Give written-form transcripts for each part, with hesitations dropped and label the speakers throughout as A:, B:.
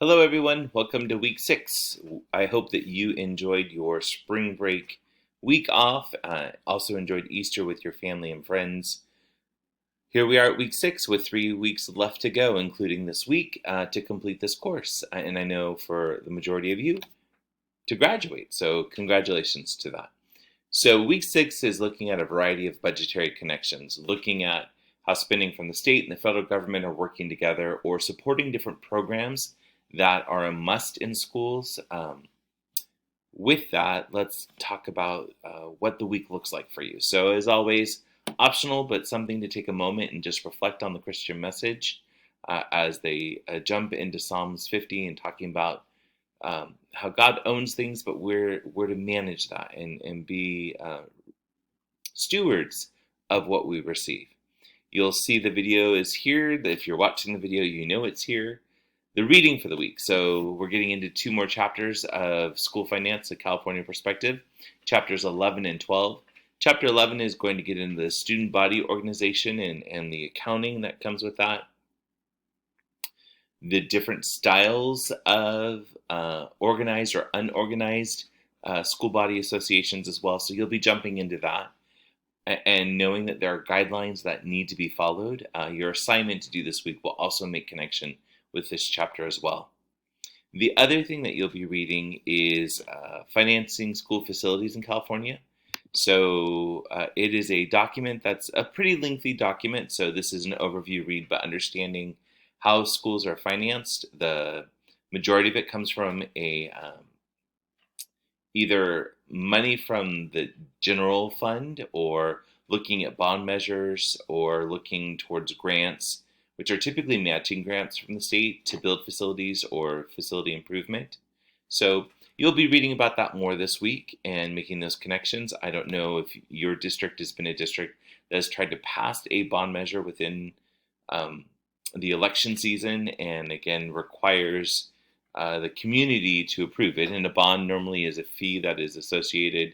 A: Hello, everyone. Welcome to week 6. I hope that you enjoyed your spring break week off. Also enjoyed Easter with your family and friends. Here we are at week 6 with 3 weeks left to go, including this week, to complete this course. And I know for the majority of you to graduate. So, congratulations to that. So, week 6 is looking at a variety of budgetary connections, looking at how spending from the state and the federal government are working together or supporting different programs that are a must in schools. With that, let's talk about what the week looks like for you. So, as always, optional, but something to take a moment and just reflect on the Christian message as they jump into Psalms 50 and talking about how God owns things, but we're to manage that and be stewards of what we receive. You'll see the video is here. If you're watching the video, you know it's here. The reading for the week. So we're getting into 2 more chapters of School Finance, a California Perspective, chapters 11 and 12. Chapter 11 is going to get into the student body organization and the accounting that comes with that, the different styles of organized or unorganized school body associations as well. So you'll be jumping into that and knowing that there are guidelines that need to be followed. Your assignment to do this week will also make connection with this chapter as well. The other thing that you'll be reading is financing school facilities in California. So it is a document that's a pretty lengthy document. So this is an overview read, but understanding how schools are financed. The majority of it comes from either money from the general fund or looking at bond measures or looking towards grants, which are typically matching grants from the state to build facilities or facility improvement. So you'll be reading about that more this week and making those connections. I don't know if your district has been a district that has tried to pass a bond measure within the election season and again requires the community to approve it. And a bond normally is a fee that is associated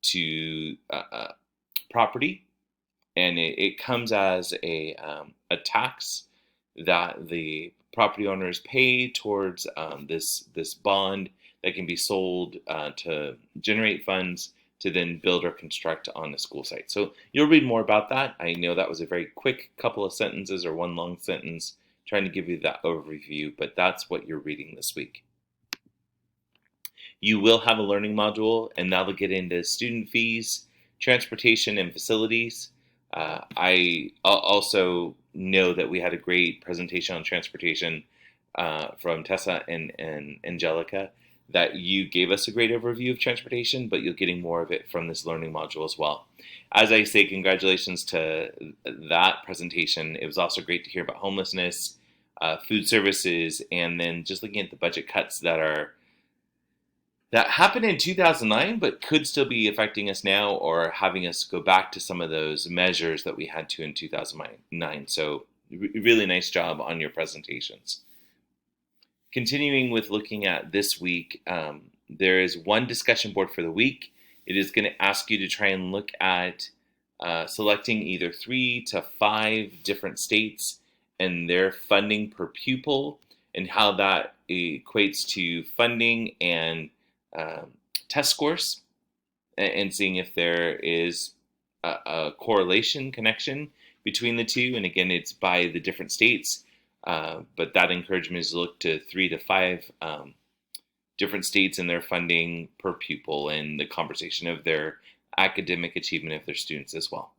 A: to property, and it comes as a tax that the property owners pay towards this bond that can be sold to generate funds to then build or construct on a school site. So you'll read more about that. I know that was a very quick couple of sentences or one long sentence trying to give you that overview, but that's what you're reading this week. You will have a learning module, and that'll get into student fees, transportation, and facilities. I also know that we had a great presentation on transportation from Tessa and Angelica, that you gave us a great overview of transportation, but you're getting more of it from this learning module as well. As I say, congratulations to that presentation. It was also great to hear about homelessness, food services, and then just looking at the budget cuts that happened in 2009, but could still be affecting us now or having us go back to some of those measures that we had to in 2009. So really nice job on your presentations. Continuing with looking at this week, there is one discussion board for the week. It is going to ask you to try and look at selecting either 3 to 5 different states and their funding per pupil and how that equates to funding and test scores, and seeing if there is a correlation connection between the two. And again, it's by the different states, but that encouragement is to look to 3 to 5 different states and their funding per pupil and the conversation of their academic achievement of their students as well.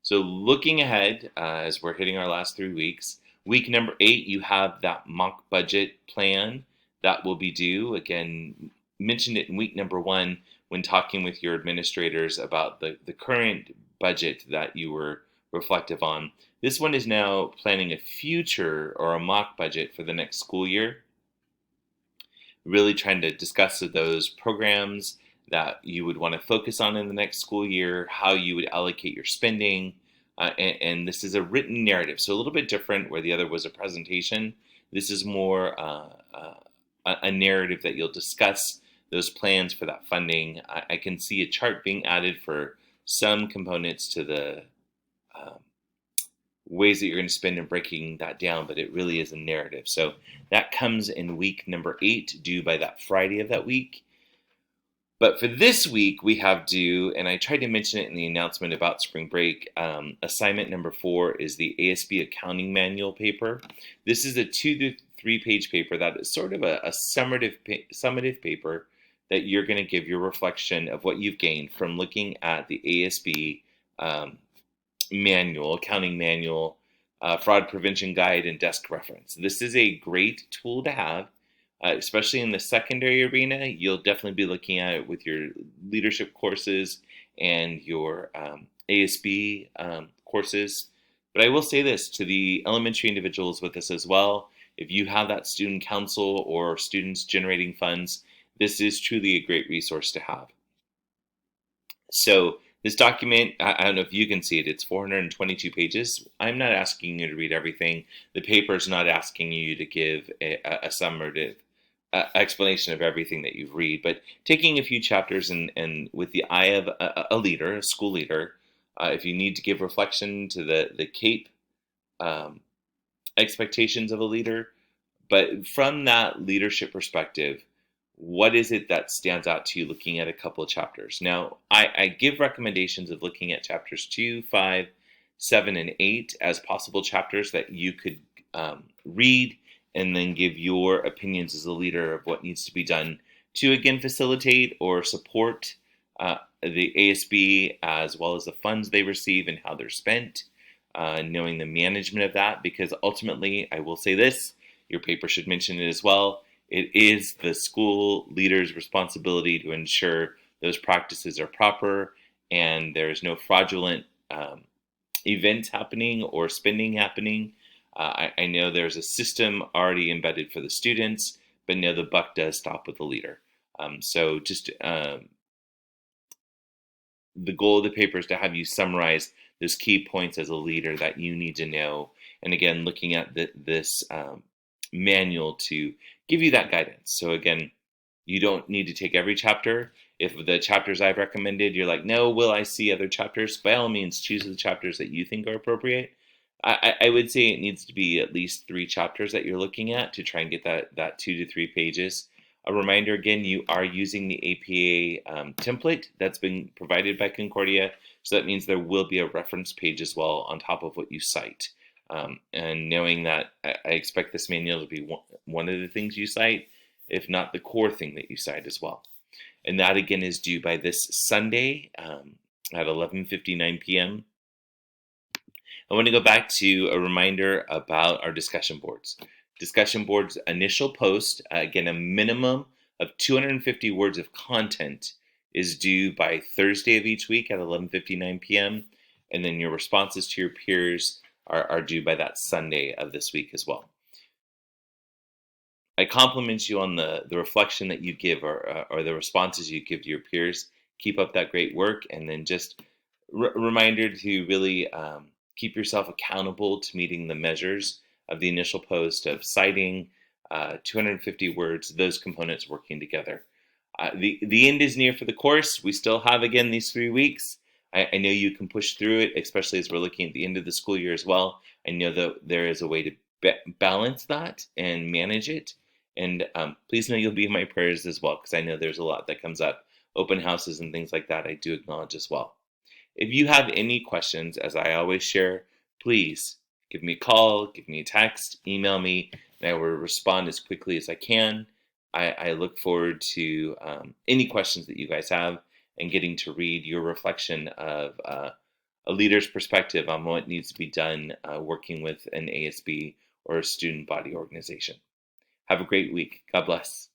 A: So looking ahead, as we're hitting our last 3 weeks, week number 8, you have that mock budget plan that will be due. Again, mentioned it in week number 1 when talking with your administrators about the current budget that you were reflective on. This one is now planning a future or a mock budget for the next school year. Really trying to discuss those programs that you would want to focus on in the next school year, how you would allocate your spending, and this is a written narrative, so a little bit different where the other was a presentation. This is more a narrative that you'll discuss those plans for that funding. I can see a chart being added for some components to the ways that you're going to spend and breaking that down, but it really is a narrative. So that comes in week number 8, due by that Friday of that week. But for this week, we have due, and I tried to mention it in the announcement about spring break. Assignment number 4 is the ASB accounting manual paper. This is a 2 to 3 page paper that is sort of a summative paper that you're going to give your reflection of what you've gained from looking at the ASB manual, accounting manual, fraud prevention guide, and desk reference. This is a great tool to have. Especially in the secondary arena, you'll definitely be looking at it with your leadership courses and your ASB courses. But I will say this to the elementary individuals with this as well. If you have that student council or students generating funds, this is truly a great resource to have. So this document, I don't know if you can see it, it's 422 pages. I'm not asking you to read everything. The paper is not asking you to give a summative explanation of everything that you read, but taking a few chapters and with the eye of a leader, a school leader, if you need to give reflection to the CAPE expectations of a leader, but from that leadership perspective, what is it that stands out to you looking at a couple of chapters? Now, I give recommendations of looking at chapters 2, 5, 7, and 8 as possible chapters that you could read and then give your opinions as a leader of what needs to be done to, again, facilitate or support the ASB as well as the funds they receive and how they're spent, knowing the management of that, because ultimately, I will say this, your paper should mention it as well, it is the school leader's responsibility to ensure those practices are proper and there's no fraudulent events happening or spending happening. I know there's a system already embedded for the students, but no, the buck does stop with the leader. So just the goal of the paper is to have you summarize those key points as a leader that you need to know. And again, looking at this manual to give you that guidance. So again, you don't need to take every chapter. If the chapters I've recommended, you're like, no, will I see other chapters? By all means, choose the chapters that you think are appropriate. I would say it needs to be at least 3 chapters that you're looking at to try and get that 2 to 3 pages. A reminder again, you are using the APA template that's been provided by Concordia, so that means there will be a reference page as well on top of what you cite. And knowing that, I expect this manual to be one of the things you cite, if not the core thing that you cite as well. And that again is due by this Sunday at 11:59 p.m. I want to go back to a reminder about our discussion boards. Discussion boards initial post, again, a minimum of 250 words of content is due by Thursday of each week at 11:59 p.m. And then your responses to your peers are due by that Sunday of this week as well. I compliment you on the reflection that you give or the responses you give to your peers. Keep up that great work, and then just reminder to really keep yourself accountable to meeting the measures of the initial post of citing 250 words, those components working together. The end is near for the course. We still have, again, these 3 weeks. I know you can push through it, especially as we're looking at the end of the school year as well. I know that there is a way to balance that and manage it. And please know you'll be in my prayers as well, because I know there's a lot that comes up. Open houses and things like that, I do acknowledge as well. If you have any questions, as I always share, please give me a call, give me a text, email me, and I will respond as quickly as I can. I look forward to any questions that you guys have and getting to read your reflection of a leader's perspective on what needs to be done working with an ASB or a student body organization. Have a great week. God bless.